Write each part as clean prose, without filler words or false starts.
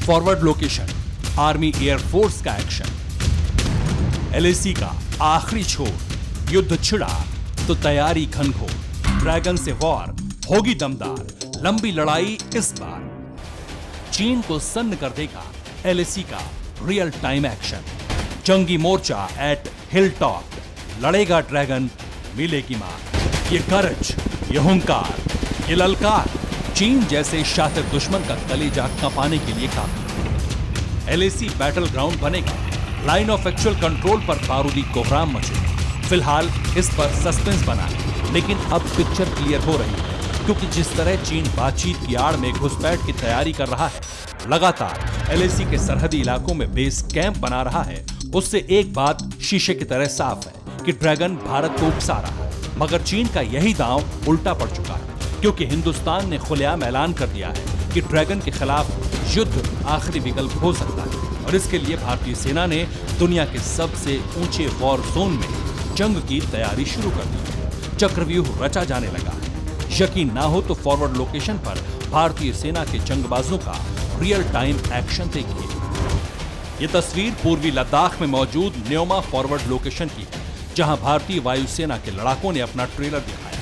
Forward location, army air force का action, LAC का आखिरी छोर, युद्ध छिड़ा तो तैयारी घनघोर, ड्रैगन से वॉर होगी दमदार, लंबी लड़ाई इस बार, चीन को सन्न कर देगा एलएसी का रियल टाइम एक्शन, जंगी मोर्चा एट हिल टॉप, लड़ेगा ड्रैगन मिलेगी मार, ये गरज, ये हुंकार, ये ललकार चीन जैसे शातिर दुश्मन का कलेजा कांपाने के लिए काफी। एलएसी बैटल ग्राउंड बनेगा, लाइन ऑफ एक्चुअल कंट्रोल पर बारूदी कोहराम मचेगा। फिलहाल इस पर सस्पेंस बना है, लेकिन अब पिक्चर क्लियर हो रही है, क्योंकि जिस तरह चीन बातचीत की आड़ में घुसपैठ की तैयारी कर रहा है, लगातार एलएसी के सरहदी इलाकों में बेस कैंप बना रहा है, उससे एक बात शीशे की तरह साफ है कि ड्रैगन भारत को उकसा रहा है। मगर चीन का यही दांव उल्टा पड़ चुका है, क्योंकि हिंदुस्तान ने खुलेआम ऐलान कर दिया है कि ड्रैगन के खिलाफ युद्ध आखिरी विकल्प हो सकता है, और इसके लिए भारतीय सेना ने दुनिया के सबसे ऊंचे वॉर जोन में जंग की तैयारी शुरू कर दी है। चक्रव्यूह रचा जाने लगा है। यकीन ना हो तो फॉरवर्ड लोकेशन पर भारतीय सेना के जंगबाजों का रियल टाइम एक्शन देखिए। ये तस्वीर पूर्वी लद्दाख में मौजूद न्योमा फॉरवर्ड लोकेशन की है, जहां भारतीय वायुसेना के लड़ाकों ने अपना ट्रेलर दिखाया।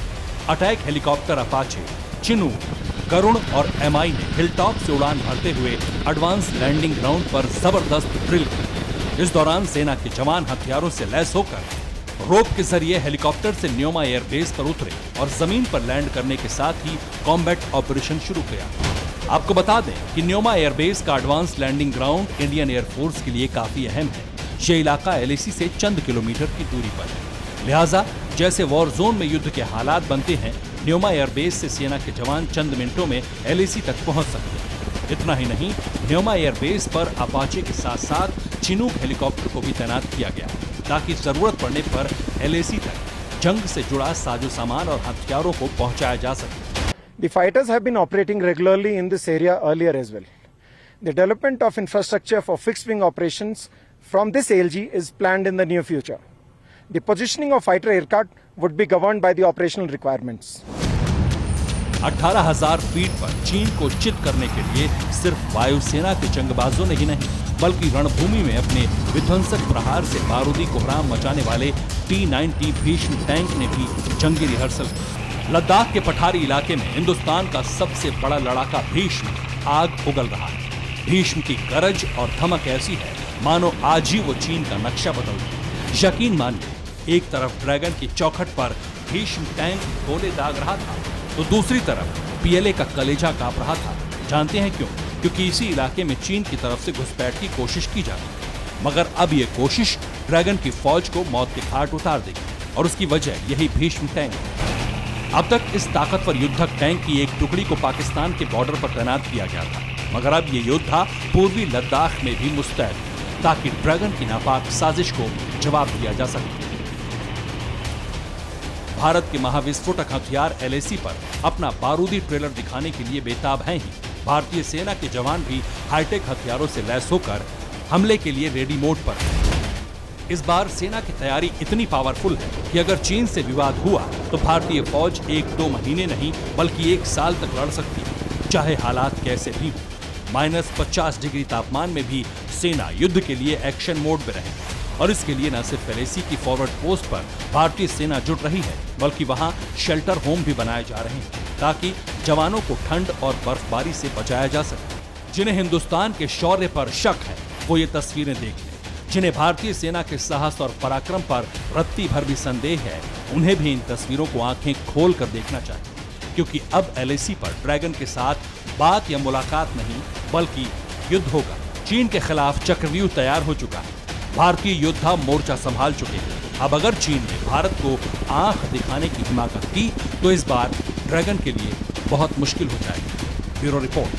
Attack helicopter Apache, Chinook, Garud और एमआई ने हिलटॉप से उड़ान भरते हुए एडवांस लैंडिंग ग्राउंड पर जबरदस्त ड्रिल की। इस दौरान सेना के जवान हथियारों से लैस होकर रोप के जरिए हेलीकॉप्टर से न्योमा एयरबेस पर उतरे और जमीन पर लैंड करने के साथ ही कॉम्बैट ऑपरेशन शुरू किया। आपको बता दें कि न्योमा एयरबेस का advance landing ground Indian air force के लिए काफी अहम है। ये इलाका एलएसी से चंद किलोमीटर की दूरी पर है, लिहाजा जैसे वॉर जोन में युद्ध के हालात बनते हैं, न्योमा एयरबेस से सेना के जवान चंद मिनटों में एलएसी तक पहुंच सकते हैं। इतना ही नहीं, न्योमा एयरबेस पर अपाचे के साथ साथ चिनूक हेलीकॉप्टर को भी तैनात किया गया, ताकि जरूरत पड़ने पर एलएसी तक जंग से जुड़ा साजो सामान और हथियारों को पहुंचाया जा सके। The fighters have been operating regularly in this area earlier as well. The development of infrastructure for fixed-wing operations from this ALG is planned in the near future. The positioning of fighter aircraft would be governed by the operational requirements. 18,000 feet पर चीन को चित करने के लिए सिर्फ वायुसेना के जंगबाजों ने ही नहीं, बल्कि रणभूमि में अपने विध्वंसक प्रहार से बारूदी कोहराम मचाने वाले T-90 भीष्म टैंक ने भी जंगी रिहर्सल की। लद्दाख के पठारी इलाके में हिंदुस्तान का सबसे बड़ा लड़ाका भीष्म आग उगल रहा है। भीष्म की गरज और धमक ऐसी है मानो आज ही वो चीन का नक्शा बदल दे। यकीन मानिए, एक तरफ ड्रैगन की चौखट पर भीष्म टैंक गोले दाग रहा था, तो दूसरी तरफ पीएलए का कलेजा कांप रहा था। जानते हैं क्यों? क्योंकि इसी इलाके में चीन की तरफ से घुसपैठ की कोशिश की जा रही। मगर अब ये कोशिश ड्रैगन की फौज को मौत के घाट उतार देगी, और उसकी वजह यही भीष्म टैंक है। अब तक इस ताकतवर युद्धक टैंक की एक टुकड़ी को पाकिस्तान के बॉर्डर पर तैनात किया गया था, मगर अब ये योद्धा पूर्वी लद्दाख में भी मुस्तैद है, ताकि ड्रैगन की नापाक साजिश को जवाब दिया जा सके। भारत के महाविस्फोटक हथियार एलएसी पर अपना बारूदी ट्रेलर दिखाने के लिए बेताब हैं ही भारतीय सेना के जवान भी हाईटेक हथियारों से लैस होकर हमले के लिए रेडी मोड पर हैं। इस बार सेना की तैयारी इतनी पावरफुल है कि अगर चीन से विवाद हुआ तो भारतीय फौज 1-2 महीने नहीं बल्कि 1 साल तक लड़ सकती है, चाहे हालात कैसे भी हो। -50 डिग्री तापमान में भी सेना युद्ध के लिए एक्शन मोड में रहे, और इसके लिए न सिर्फ एलएसी की फॉरवर्ड पोस्ट पर भारतीय सेना जुट रही है, बल्कि वहां शेल्टर होम भी बनाए जा रहे हैं, ताकि जवानों को ठंड और बर्फबारी से बचाया जा सके। जिन्हें हिंदुस्तान के शौर्य पर शक है, वो ये तस्वीरें देख लें। जिन्हें भारतीय सेना के साहस और पराक्रम पर रत्ती भर भी संदेह है, उन्हें भी इन तस्वीरों को आंखें खोल कर देखना चाहिए, क्योंकि अब एलएसी पर ड्रैगन के साथ बात या मुलाकात नहीं बल्कि युद्ध होगा। चीन के खिलाफ चक्रव्यूह तैयार हो चुका है, भारतीय योद्धा मोर्चा संभाल चुके हैं। अब अगर चीन ने भारत को आंख दिखाने की हिमाकत की, तो इस बार ड्रैगन के लिए बहुत मुश्किल हो जाएगी। Bureau report.